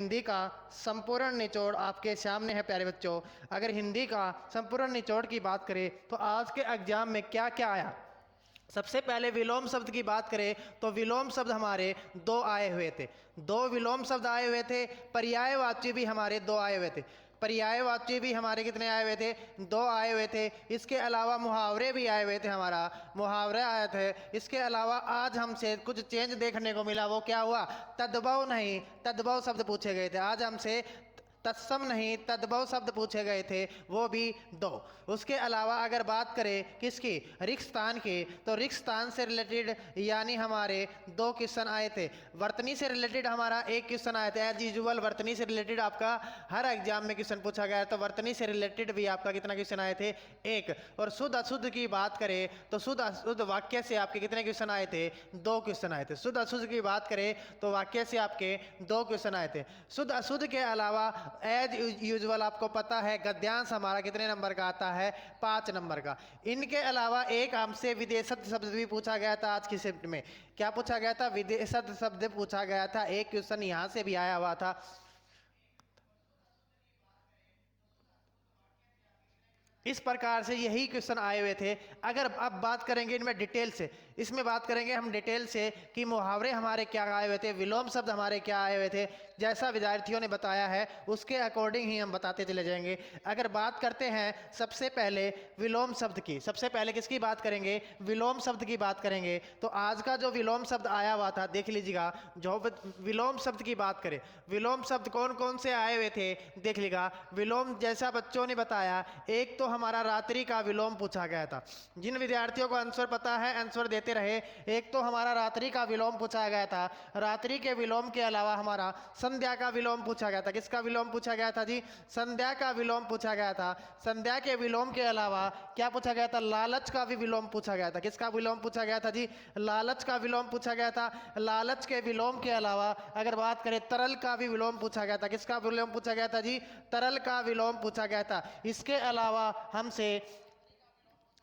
हिंदी का संपूर्ण निचोड़ आपके सामने है प्यारे बच्चों। अगर हिंदी का संपूर्ण निचोड़ की बात करें तो आज के एग्जाम में क्या क्या आया। सबसे पहले विलोम शब्द की बात करें तो विलोम शब्द हमारे दो आए हुए थे। दो विलोम शब्द आए हुए थे। पर्यायवाची भी हमारे दो आए हुए थे। पर्यायवाची भी हमारे कितने आए हुए थे? दो आए हुए थे। इसके अलावा मुहावरे भी आए हुए थे, हमारा मुहावरे आए थे। इसके अलावा आज हमसे कुछ चेंज देखने को मिला। वो क्या हुआ? तद्भव नहीं तद्भव शब्द पूछे गए थे। आज हमसे तत्सम नहीं तद्भव शब्द पूछे गए थे, वो भी दो। उसके अलावा अगर बात करें किसकी? रिक्तस्थान की, तो रिक्तस्थान से रिलेटेड यानी हमारे दो क्वेश्चन आए थे। वर्तनी से रिलेटेड हमारा एक क्वेश्चन आया था। एज यूजुअल वर्तनी से रिलेटेड आपका हर एग्जाम में क्वेश्चन पूछा गया है, तो वर्तनी से रिलेटेड भी आपका कितना क्वेश्चन आए थे? एक। और शुद्ध अशुद्ध की बात करें तो शुद्ध अशुद्ध वाक्य से आपके कितने क्वेश्चन आए थे? दो क्वेश्चन आए थे। शुद्ध अशुद्ध की बात करें तो वाक्य से आपके दो क्वेश्चन आए थे। शुद्ध अशुद्ध के अलावा एज यूजुअल आपको पता है गद्यांश हमारा कितने नंबर का आता है? 5 नंबर का। इनके अलावा एक हमसे विदेशत शब्द भी पूछा गया था आज की शिफ्ट में। क्या पूछा गया था? विदेशत शब्द पूछा गया था। एक क्वेश्चन यहां से भी आया हुआ था। इस प्रकार से यही क्वेश्चन आए हुए थे। अगर अब बात करेंगे इनमें डिटेल से, इसमें बात करेंगे हम डिटेल से कि मुहावरे हमारे क्या आए हुए थे, विलोम शब्द हमारे क्या आए हुए थे। जैसा विद्यार्थियों ने बताया है उसके अकॉर्डिंग ही हम बताते चले जाएंगे। अगर बात करते हैं सबसे पहले विलोम शब्द की, सबसे पहले किसकी बात करेंगे? विलोम शब्द की बात करेंगे। तो आज का जो विलोम शब्द आया हुआ था देख लीजिएगा। जो विलोम शब्द की बात करें, विलोम शब्द कौन कौन से आए हुए थे देख लीजिएगा। विलोम जैसा बच्चों ने बताया, एक तो हमारा रात्रि का विलोम पूछा गया था। जिन विद्यार्थियों को आंसर पता है आंसर देते रहे। एक तो हमारा रात्रि का विलोम पूछा गया था। रात्रि के विलोम के अलावा हमारा संध्या का विलोम पूछा गया था। किसका विलोम पूछा गया था जी? संध्या का विलोम पूछा गया था। संध्या के विलोम के अलावा क्या पूछा गया था? लालच का भी विलोम पूछा गया था। किसका विलोम पूछा गया था जी? लालच का विलोम पूछा गया था। लालच के विलोम के अलावा अगर बात करें तरल का भी विलोम पूछा गया था। किसका विलोम पूछा गया था जी? तरल का विलोम पूछा गया था। इसके अलावा हमसे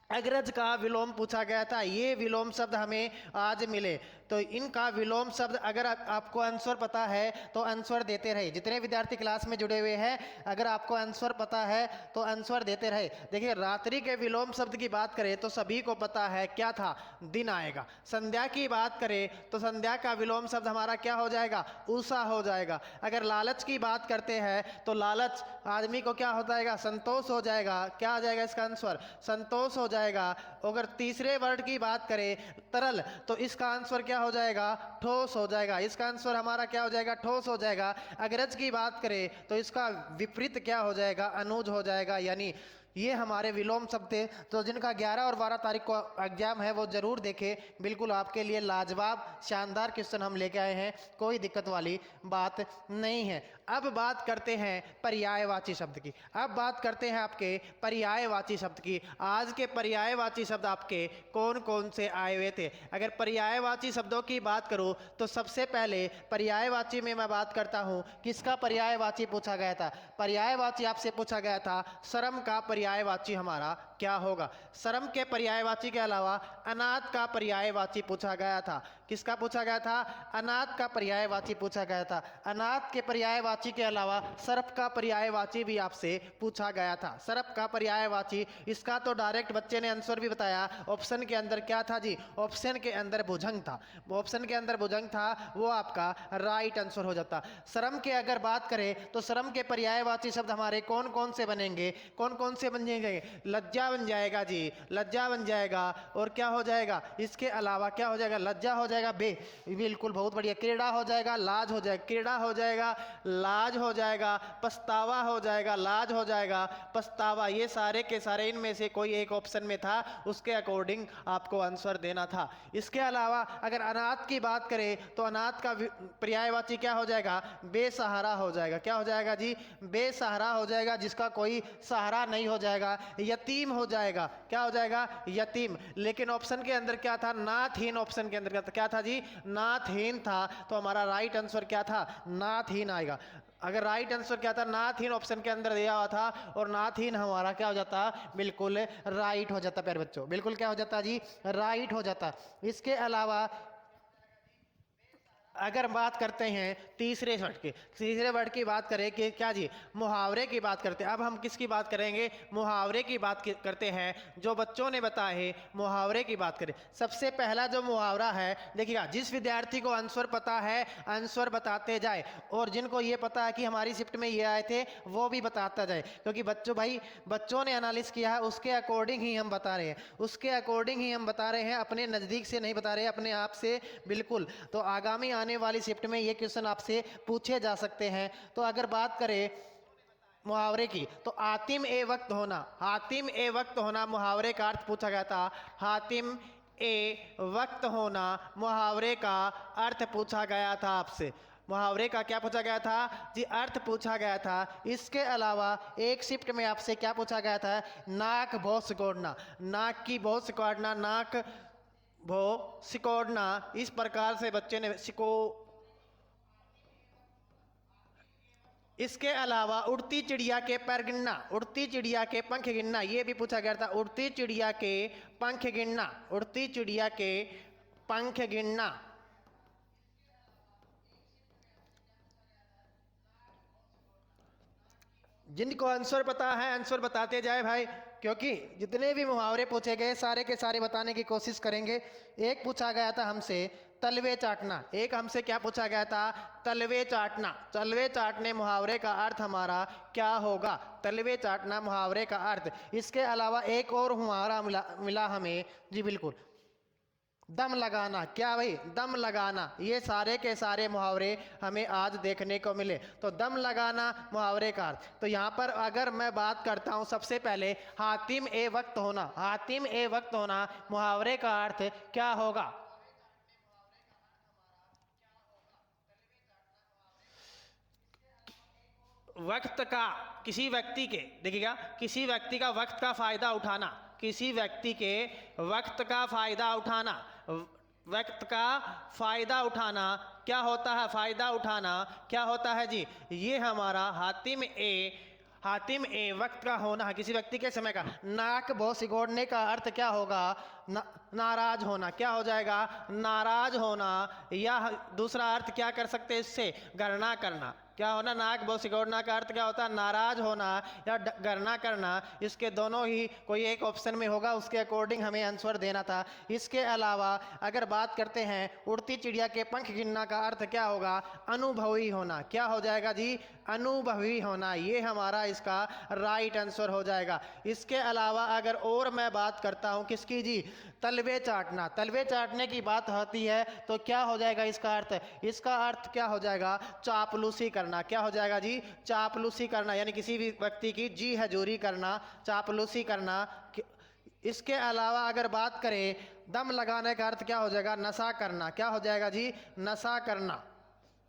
अग्रज का विलोम पूछा गया था। ये विलोम शब्द हमें आज मिले। तो इनका विलोम शब्द अगर आपको आंसर पता है तो आंसर देते रहे। जितने विद्यार्थी क्लास में जुड़े हुए हैं अगर आपको आंसर पता है तो आंसर देते रहे। देखिए रात्रि के विलोम शब्द की बात करें तो सभी को पता है क्या था? दिन आएगा। संध्या की बात करें तो संध्या का विलोम शब्द हमारा क्या हो जाएगा? उषा हो जाएगा। अगर लालच की बात करते हैं तो लालच आदमी को क्या हो जाएगा? संतोष हो जाएगा। क्या आ जाएगा इसका आंसर? संतोष हो जाएगा। अगर तीसरे वर्ड की बात करें तरल तो इसका आंसर क्या हो जाएगा? ठोस हो जाएगा। इसका आंसर हमारा क्या हो जाएगा? ठोस हो जाएगा। अग्रज की बात करें तो इसका विपरीत क्या हो जाएगा? अनुज हो जाएगा। यानी ये हमारे विलोम शब्द थे। तो जिनका 11 और 12 तारीख को एग्जाम है वो जरूर देखें। बिल्कुल आपके लिए लाजवाब शानदार क्वेश्चन हम लेके आए हैं, कोई दिक्कत वाली बात नहीं है। अब बात करते हैं पर्यायवाची शब्द की। अब बात करते हैं आपके पर्यायवाची शब्द की। आज के पर्यायवाची शब्द आपके कौन कौन से आए हुए थे? अगर पर्यायवाची शब्दों की बात करूं तो सबसे पहले पर्यायवाची में मैं बात करता हूं किसका पर्यायवाची पूछा गया था? पर्यायवाची आपसे पूछा गया था श्रम का पर्यायवाची हमारा क्या होगा? श्रम के पर्यायवाची के अलावा अनाथ का पर्यायवाची पूछा गया था। किसका पूछा गया था? अनाथ का पर्यायवाची पूछा गया था। अनाथ के पर्यायवाची के अलावा सर्प का पर्यायवाची भी आपसे पूछा गया था। सर्प का पर्यायवाची, इसका तो डायरेक्ट बच्चे ने आंसर भी बताया। ऑप्शन के अंदर क्या था जी? ऑप्शन के अंदर भुजंग था। ऑप्शन के अंदर भुजंग था, वो आपका राइट आंसर हो जाता। श्रम के अगर बात करें तो श्रम के पर्यायवाची शब्द हमारे कौन कौन से बनेंगे? कौन कौन से बन जाएंगे? लज्जा बन जाएगा जी, लज्जा बन जाएगा। और क्या हो जाएगा? इसके अलावा क्या हो जाएगा? लज्जा हो जाएगा बिल्कुल बहुत बढ़िया। क्रीड़ा हो जाएगा, लाज हो जाएगा। क्रीड़ा हो जाएगा, लाज हो जाएगा। पछतावा हो जाएगा, लाज हो जाएगा, पछतावा। ये सारे के सारे इनमें से कोई एक ऑप्शन में था, उसके अकॉर्डिंग आपको आंसर देना था। इसके अलावा अगर अनाथ की बात करें तो अनाथ का पर्यायवाची क्या हो जाएगा? बेसहारा हो जाएगा। क्या हो जाएगा जी? बेसहारा हो जाएगा, जिसका कोई सहारा नहीं हो जाएगा। यतीम हो जाएगा। क्या हो जाएगा? यतीम। लेकिन ऑप्शन के अंदर क्या था? नाथहीन। ऑप्शन के अंदर क्या था जी? नाथहीन था। तो हमारा राइट आंसर क्या था? नाथहीन आएगा। अगर राइट आंसर क्या था? नाथहीन ऑप्शन के अंदर दिया हुआ था और नाथहीन हमारा क्या हो जाता? बिल्कुल राइट हो जाता प्यारे बच्चों। बिल्कुल क्या हो जाता जी? राइट हो जाता। इसके अलावा अगर बात करते हैं तीसरे वर्ड की बात करें कि क्या जी, मुहावरे की बात करते हैं। अब हम किसकी बात करेंगे? मुहावरे की बात करते हैं, जो बच्चों ने बताए मुहावरे की बात करें। सबसे पहला जो मुहावरा है, देखिएगा, जिस विद्यार्थी को आंसर पता है आंसर बताते जाए, और जिनको ये पता है कि हमारी शिफ्ट में ये आए थे वो भी बताता जाए, क्योंकि बच्चों ने एनालिस किया है, उसके अकॉर्डिंग ही हम बता रहे हैं, उसके अकॉर्डिंग ही हम बता रहे हैं, अपने नज़दीक से नहीं बता रहे हैं, अपने आप से बिल्कुल। तो आगामी आने वाली शिफ्ट में ये क्वेश्चन आपसे पूछे जा सकते हैं। तो अगर बात करें मुहावरे की, तो हातिम ए वक्त होना, हातिम ए वक्त होना मुहावरे का अर्थ पूछा गया था। हातिम ए वक्त होना मुहावरे का अर्थ पूछा गया था आपसे। मुहावरे का क्या पूछा गया था जी? अर्थ पूछा गया था। इसके अलावा एक शिफ्ट में आपसे क्या पूछा गया था? नाक भौ सिकोड़ना, नाक की भौ सिकोड़ना, नाक भो सिकोड़ना, इस प्रकार से बच्चे ने इसके अलावा उड़ती चिड़िया के पैर गिनना, उड़ती चिड़िया के पंख गिनना, ये भी पूछा गया था। उड़ती चिड़िया के पंख गिनना, उड़ती चिड़िया के पंख गिनना। जिनको आंसर पता है आंसर बताते जाए भाई, क्योंकि जितने भी मुहावरे पूछे गए सारे के सारे बताने की कोशिश करेंगे। एक पूछा गया था हमसे तलवे चाटना, एक हमसे क्या पूछा गया था? तलवे चाटना। तलवे चाटने मुहावरे का अर्थ हमारा क्या होगा? तलवे चाटना मुहावरे का अर्थ। इसके अलावा एक और मुहावरा मिला हमें जी, बिल्कुल, दम लगाना। क्या भाई? दम लगाना। ये सारे के सारे मुहावरे हमें आज देखने को मिले। तो दम लगाना मुहावरे का अर्थ। तो यहाँ पर अगर मैं बात करता हूँ सबसे पहले हातिम ए वक्त होना, हातिम ए वक्त होना मुहावरे का अर्थ क्या होगा? वक्त का, किसी व्यक्ति के, देखिएगा, किसी व्यक्ति का वक्त का फायदा उठाना, किसी व्यक्ति के वक्त का फायदा उठाना, वक्त का फायदा उठाना क्या होता है? फायदा उठाना क्या होता है जी? ये हमारा हातिम ए वक्त का होना, किसी व्यक्ति के समय का। नाक भौ सिकोड़ने का अर्थ क्या होगा? नाराज होना। क्या हो जाएगा? नाराज होना। या दूसरा अर्थ क्या कर सकते हैं इससे? गणना करना। क्या होना? नाक भौ सिकोड़ना का अर्थ क्या होता है? नाराज होना या गणना करना। इसके दोनों ही कोई एक ऑप्शन में होगा, उसके अकॉर्डिंग हमें आंसर देना था। इसके अलावा अगर बात करते हैं उड़ती चिड़िया के पंख गिनना का अर्थ क्या होगा? अनुभवी होना। क्या हो जाएगा जी? अनुभवी होना। ये हमारा इसका राइट आंसर हो जाएगा। इसके अलावा अगर और मैं बात करता हूँ किसकी जी? तलवे चाटना। तलवे चाटने की बात होती है तो क्या हो जाएगा इसका अर्थ? इसका अर्थ क्या हो जाएगा? चापलूसी करना। क्या हो जाएगा जी? चापलूसी करना, यानी किसी भी व्यक्ति की जी हजूरी करना, चापलूसी करना। इसके अलावा अगर बात करें दम लगाने का अर्थ क्या हो जाएगा? नशा करना। क्या हो जाएगा जी? नशा करना।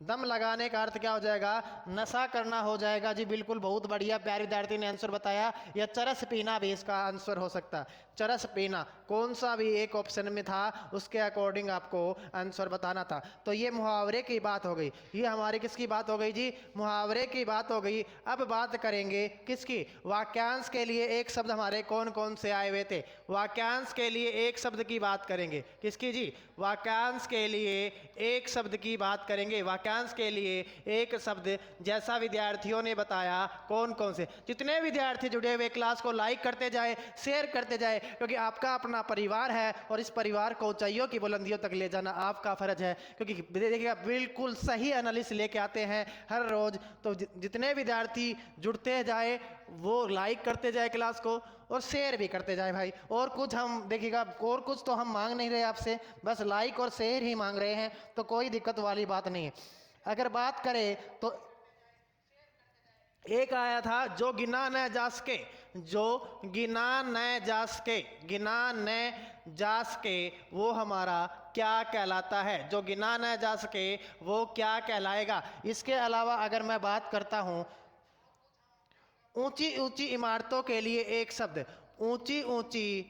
दम लगाने का अर्थ क्या हो जाएगा? नशा करना हो जाएगा जी, बिल्कुल, बहुत बढ़िया, प्यारे विद्यार्थी ने आंसर बताया। या चरस पीना भी इसका आंसर हो सकता है। चरस पीना, कौन सा भी एक ऑप्शन में था, उसके अकॉर्डिंग आपको आंसर बताना था। तो ये मुहावरे की बात हो गई। ये हमारी किसकी बात हो गई जी? मुहावरे की बात हो गई। अब बात करेंगे किसकी? वाक्यांश के लिए एक शब्द हमारे कौन कौन से आए हुए थे? वाक्यांश के लिए एक शब्द की बात करेंगे। किसकी जी? वाक्यांश के लिए एक शब्द की बात करेंगे। वाक्यांश के लिए एक शब्द जैसा विद्यार्थियों ने बताया, कौन कौन से, जितने विद्यार्थी जुड़े हुए क्लास को लाइक करते जाए, शेयर करते जाए, क्योंकि आपका अपना परिवार है और इस परिवार को ऊंचाइयों की बुलंदियों तक ले जाना आपका फर्ज है। क्योंकि देखिएगा, बिल्कुल सही एनालिसिस लेके आते हैं हर रोज। तो जितने विद्यार्थी जुड़ते जाए वो लाइक करते जाए क्लास को और शेयर भी करते जाए भाई। और कुछ हम देखिएगा, और कुछ तो हम मांग नहीं रहे आपसे, बस लाइक और शेयर ही मांग रहे हैं, तो कोई दिक्कत वाली बात नहीं है। अगर बात करें तो एक आया था जो गिना न जा सके, जो गिना न जा सके, गिना न जा सके, वो हमारा क्या कहलाता है? जो गिना न जा सके वो क्या कहलाएगा? इसके अलावा अगर मैं बात करता हूं ऊंची ऊंची इमारतों के लिए एक शब्द, ऊंची ऊंची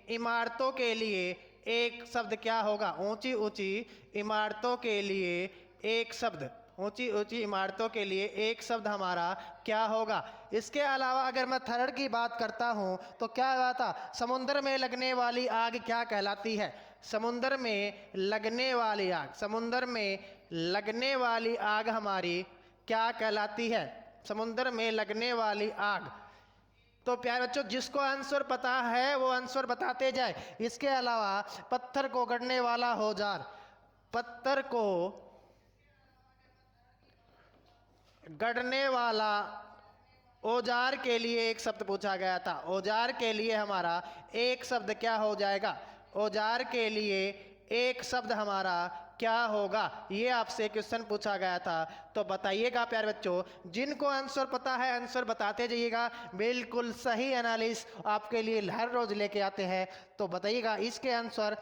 इमारतों के लिए एक शब्द क्या होगा? ऊंची ऊंची इमारतों के लिए एक शब्द, ऊंची ऊंची इमारतों के लिए एक शब्द हमारा क्या होगा? इसके अलावा अगर मैं थर्ड की बात करता हूं तो क्या हुआ था? समुद्र में लगने वाली आग क्या कहलाती है? समुद्र में लगने वाली आग, समुद्र में लगने वाली आग हमारी क्या कहलाती है? समुद्र में लगने वाली आग। तो प्यारे बच्चों, जिसको आंसर पता है वो आंसर बताते जाए। इसके अलावा पत्थर को गढ़ने वाला औजार, पत्थर को गढ़ने वाला औजार के लिए एक शब्द पूछा गया था। औजार के लिए हमारा एक शब्द क्या हो जाएगा? औजार के लिए एक शब्द हमारा क्या होगा? ये आपसे क्वेश्चन पूछा गया था। तो बताइएगा प्यारे बच्चों, जिनको आंसर पता है आंसर बताते जाइएगा। बिल्कुल सही एनालिस आपके लिए हर रोज लेके आते हैं। तो बताइएगा इसके आंसर।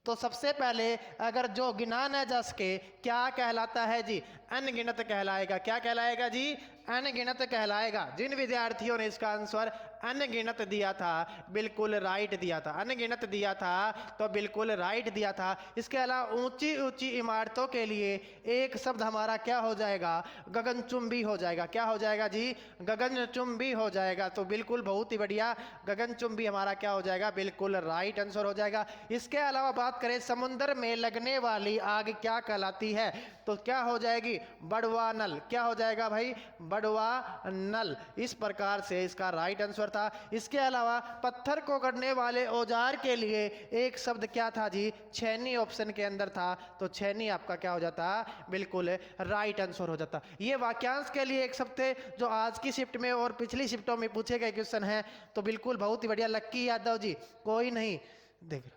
तो सबसे पहले अगर जो गिना न जा सके क्या कहलाता है जी? अनगिनत कहलाएगा। क्या कहलाएगा जी? अनगिनत कहलाएगा। जिन विद्यार्थियों ने इसका आंसर अनगिनत दिया था बिल्कुल राइट दिया था, अनगिनत दिया था तो बिल्कुल राइट दिया था। इसके अलावा ऊंची ऊंची इमारतों के लिए एक शब्द हमारा क्या हो जाएगा? गगनचुंबी हो जाएगा। क्या हो जाएगा जी? गगनचुंबी हो जाएगा। तो बिल्कुल बहुत ही बढ़िया, गगनचुंबी हमारा क्या हो जाएगा? बिल्कुल राइट आंसर हो जाएगा। इसके अलावा बात करें समुद्र में लगने वाली आग क्या कहलाती है? तो क्या हो जाएगी? बड़वा नल। क्या हो जाएगा भाई? बड़वा नल। इस प्रकार से इसका राइट आंसर था। इसके अलावा पत्थर को गढ़ने वाले औजार के लिए एक शब्द क्या था जी? छेनी ऑप्शन के अंदर था। तो छेनी आपका क्या हो जाता? बिल्कुल राइट आंसर हो जाता। ये वाक्यांश के लिए एक शब्द थे जो आज की शिफ्ट में और पिछली शिफ्टों में पूछे गए क्वेश्चन हैं। तो बिल्कुल बहुत ही बढ़िया लक्की यादव जी, कोई नहीं, देख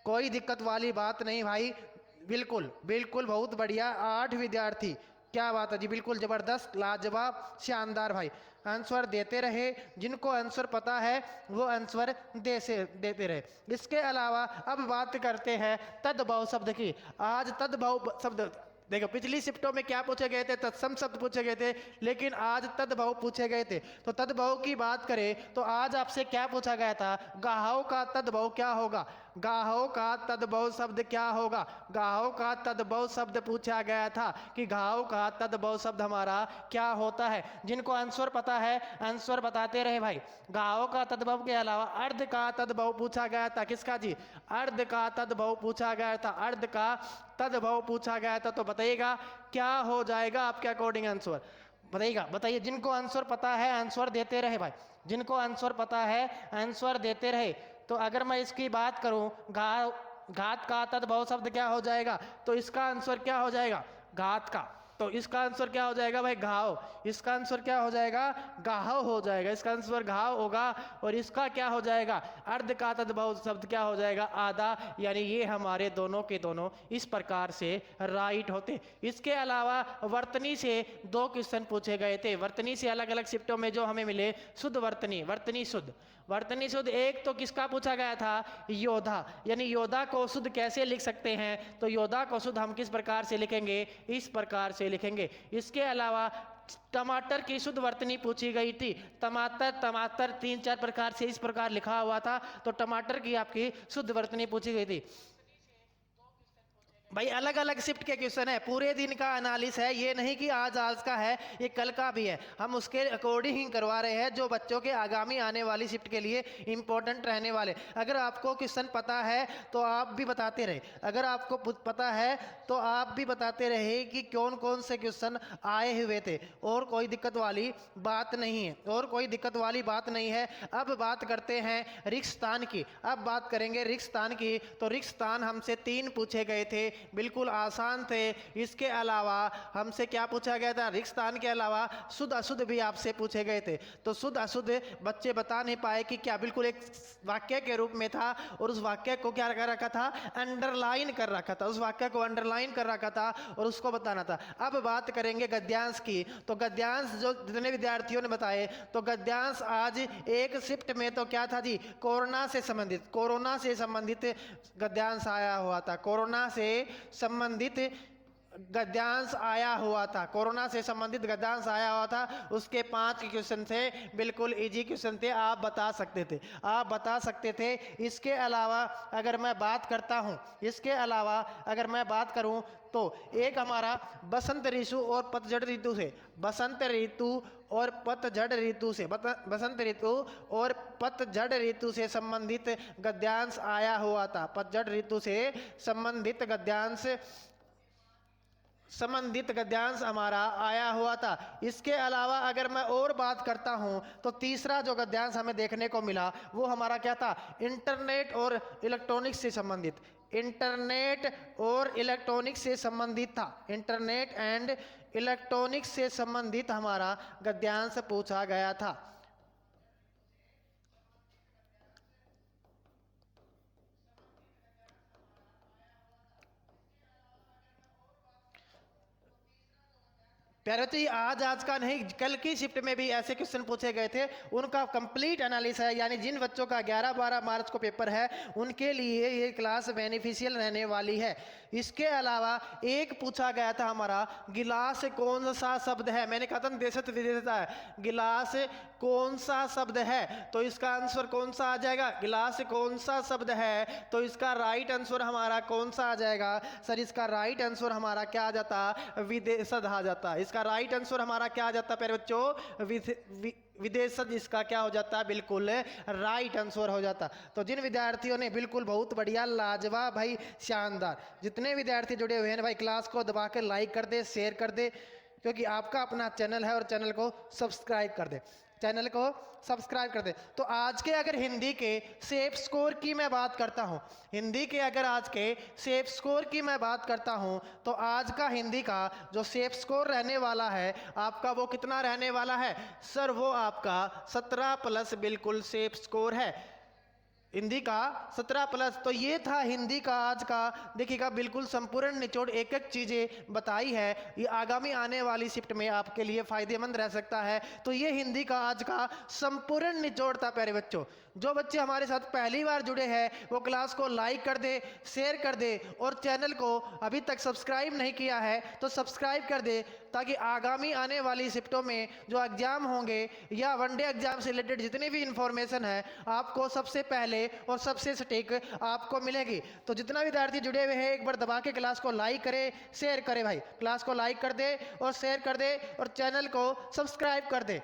कोई दिक्कत वाली बात नहीं भाई, बिल्कुल बिल्कुल बहुत बढ़िया। 8 विद्यार्थी, क्या बात है जी, बिल्कुल जबरदस्त, लाजवाब, शानदार भाई। आंसर देते रहे, जिनको आंसर पता है वो आंसर देते रहे। इसके अलावा अब बात करते हैं तद्भव शब्द की। आज तद्भव शब्द देखो, पिछली शिफ्टों में क्या पूछे गए थे? तत्सम शब्द पूछे गए थे, लेकिन आज तद्भव पूछे गए थे। तो तद्भव की बात करें तो आज आपसे क्या पूछा गया था? गाहव का तद्भव क्या होगा? गाहव का तद्भव शब्द क्या होगा? गाहव का तद्भव शब्द पूछा गया था कि गाहव का तद्भव शब्द हमारा क्या होता है? जिनको आंसर पता है आंसर बताते रहे भाई। गाहव का तद्भव के अलावा अर्ध का तद्भव पूछा गया था। किसका जी? अर्ध का तद्भव पूछा गया था। अर्ध का तद्भव पूछा गया था। तो बताइएगा क्या हो जाएगा आपके अकॉर्डिंग आंसर? बताइएगा, बताइए। जिनको आंसर पता है आंसर देते रहे भाई, जिनको आंसर पता है आंसर देते रहे। तो अगर मैं इसकी बात करूं, घात का तद्भव शब्द क्या हो जाएगा? तो इसका आंसर क्या हो जाएगा? घात का। तो इसका आंसर क्या हो जाएगा भाई? घाव। इसका आंसर क्या हो जाएगा? गाहव हो जाएगा। इसका आंसर घाव होगा। और इसका क्या हो जाएगा? अर्ध का तद्भव शब्द क्या हो जाएगा? आधा। यानी ये हमारे दोनों के दोनों इस प्रकार से राइट होते। इसके अलावा वर्तनी से 2 क्वेश्चन पूछे गए थे। वर्तनी से अलग अलग शिफ्टों में जो हमें मिले, शुद्ध वर्तनी, वर्तनी शुद्ध, वर्तनी शुद्ध। एक तो किसका पूछा गया था? योद्धा। यानी योद्धा को शुद्ध कैसे लिख सकते हैं? तो योद्धा को शुद्ध हम किस प्रकार से लिखेंगे? इस प्रकार से लिखेंगे। इसके अलावा टमाटर की शुद्ध वर्तनी पूछी गई थी। टमाटर 3-4 प्रकार से इस प्रकार लिखा हुआ था। तो टमाटर की आपकी शुद्ध वर्तनी पूछी गई थी भाई। अलग अलग शिफ्ट के क्वेश्चन है, पूरे दिन का एनालिस है। ये नहीं कि आज का है, ये कल का भी है। हम उसके अकॉर्डिंग ही करवा रहे हैं जो बच्चों के आगामी आने वाली शिफ्ट के लिए इंपॉर्टेंट रहने वाले। अगर आपको क्वेश्चन पता है तो आप भी बताते रहे, अगर आपको पता है तो आप भी बताते रहे कि कौन कौन से क्वेश्चन आए हुए थे। और कोई दिक्कत वाली बात नहीं है, और कोई दिक्कत वाली बात नहीं है। अब बात करते हैं रिक्तस्थान की। अब बात करेंगे रिक्तस्थान की। तो रिक्तस्थान हमसे 3 पूछे गए थे, बिल्कुल आसान थे। इसके अलावा हमसे क्या पूछा गया था? रिक्तस्थान के अलावा शुद्ध अशुद्ध भी आपसे पूछे गए थे। तो शुद्ध अशुद्ध बच्चे बता नहीं पाए कि क्या, बिल्कुल एक वाक्य के रूप में था। और उस वाक्य को क्या कर रखा था? अंडरलाइन कर रखा था। उस वाक्य को अंडरलाइन कर रखा था और उसको बताना था। अब बात करेंगे गद्यांश की। तो गद्यांश जो जितने विद्यार्थियों ने बताए, तो गद्यांश आज एक शिफ्ट में तो क्या था जी? कोरोना से संबंधित, कोरोना से संबंधित गद्यांश आया हुआ था। कोरोना से संबंधित गद्यांश आया हुआ था, कोरोना से संबंधित गद्यांश आया हुआ था। उसके 5 क्वेश्चन थे, बिल्कुल इजी क्वेश्चन थे, आप बता सकते थे, आप बता सकते थे। इसके अलावा अगर मैं बात करता हूँ, इसके अलावा अगर मैं बात करूँ तो एक हमारा बसंत ऋतु और पतझड़ ऋतु से, बसंत ऋतु और पतझड़ ऋतु से, बसंत ऋतु और पतझड़ ऋतु से संबंधित गद्यांश आया हुआ था। पतझड़ ऋतु से संबंधित गद्यांश हमारा आया हुआ था। इसके अलावा अगर मैं और बात करता हूं तो तीसरा जो गद्यांश हमें देखने को मिला वो हमारा क्या था, इंटरनेट और इलेक्ट्रॉनिक्स से संबंधित, इंटरनेट और इलेक्ट्रॉनिक्स से संबंधित था। इंटरनेट एंड इलेक्ट्रॉनिक्स से संबंधित हमारा गद्यांश पूछा गया था। प्यारे बच्चों, आज का नहीं, कल की शिफ्ट में भी ऐसे क्वेश्चन पूछे गए थे, उनका कंप्लीट एनालिसिस है। यानी जिन बच्चों का 11-12 मार्च को पेपर है उनके लिए ये क्लास बेनिफिशियल रहने वाली है। इसके अलावा एक पूछा गया था हमारा, गिलास कौन सा शब्द है। मैंने कहा था देशत विदेशता है, गिलास कौन सा शब्द है, तो इसका आंसर कौन सा आ जाएगा, गिलास कौन सा शब्द है, तो इसका राइट आंसर हमारा कौन सा आ जाएगा सर, इसका राइट आंसर हमारा क्या आ जाता, विदेशद आ जाता। इसका राइट आंसर हमारा क्या आ जाता प्यारे बच्चों, विदेशज इसका क्या हो जाता है, बिल्कुल राइट आंसर हो जाता। तो जिन विद्यार्थियों ने बिल्कुल बहुत बढ़िया, लाजवाब भाई, शानदार, जितने विद्यार्थी जुड़े हुए हैं भाई क्लास को दबा के लाइक कर दे, शेयर कर दे, क्योंकि आपका अपना चैनल है, और चैनल को सब्सक्राइब कर दे, चैनल को सब्सक्राइब कर दे। तो आज के अगर हिंदी के सेफ स्कोर की मैं बात करता हूं, हिंदी के अगर आज के सेफ स्कोर की मैं बात करता हूं, तो आज का हिंदी का जो सेफ स्कोर रहने वाला है आपका, वो कितना रहने वाला है सर, वो आपका 17+ बिल्कुल सेफ स्कोर है, हिंदी का 17+। तो ये था हिंदी का आज का, देखिएगा बिल्कुल संपूर्ण निचोड़, एक एक चीजें बताई है, ये आगामी आने वाली शिफ्ट में आपके लिए फायदेमंद रह सकता है। तो ये हिंदी का आज का संपूर्ण निचोड़ था प्यारे बच्चों। जो बच्चे हमारे साथ पहली बार जुड़े हैं वो क्लास को लाइक कर दे, शेयर कर दे, और चैनल को अभी तक सब्सक्राइब नहीं किया है तो सब्सक्राइब कर दे, ताकि आगामी आने वाली शिफ्टों में जो एग्जाम होंगे या वनडे एग्जाम से रिलेटेड जितनी भी इंफॉर्मेशन है आपको सबसे पहले और सबसे सटीक आपको मिलेगी। तो जितना विद्यार्थी जुड़े हुए हैं एक बार दबा के क्लास को लाइक करे, शेयर करे भाई, क्लास को लाइक कर दे और शेयर कर दे और चैनल को सब्सक्राइब कर दे।